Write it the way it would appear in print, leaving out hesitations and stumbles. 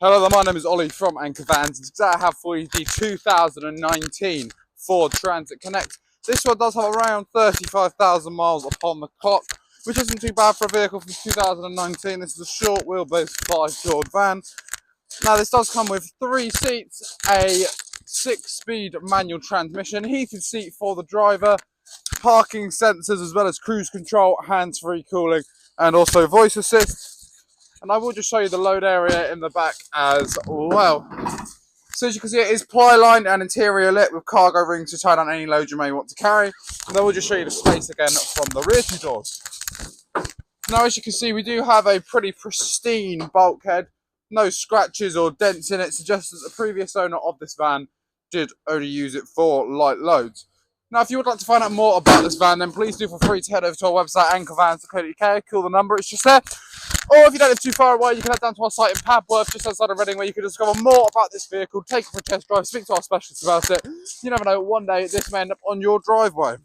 Hello there, my name is Ollie from Anchor Vans, and today I have for you the 2019 Ford Transit Connect. This one does have around 35,000 miles upon the clock, which isn't too bad for a vehicle from 2019. This is a short wheelbase 5-door van. Now this does come with 3 seats, a 6-speed manual transmission, heated seat for the driver, parking sensors as well as cruise control, hands-free cooling, and also voice assist. And I will just show you the load area in the back as well. So as you can see, it is ply-lined and interior lit with cargo rings to tie down any load you may want to carry. And I will just show you the space again from the rear two doors. Now as you can see, we do have a pretty pristine bulkhead. No scratches or dents in it, suggests that the previous owner of this van did only use it for light loads. Now, if you would like to find out more about this van, then please do feel free to head over to our website, anchorvans.co.uk, call the number, it's just there. Or if you don't live too far away, you can head down to our site in Padworth, just outside of Reading, where you can discover more about this vehicle, take it for a test drive, speak to our specialists about it. You never know, one day this may end up on your driveway.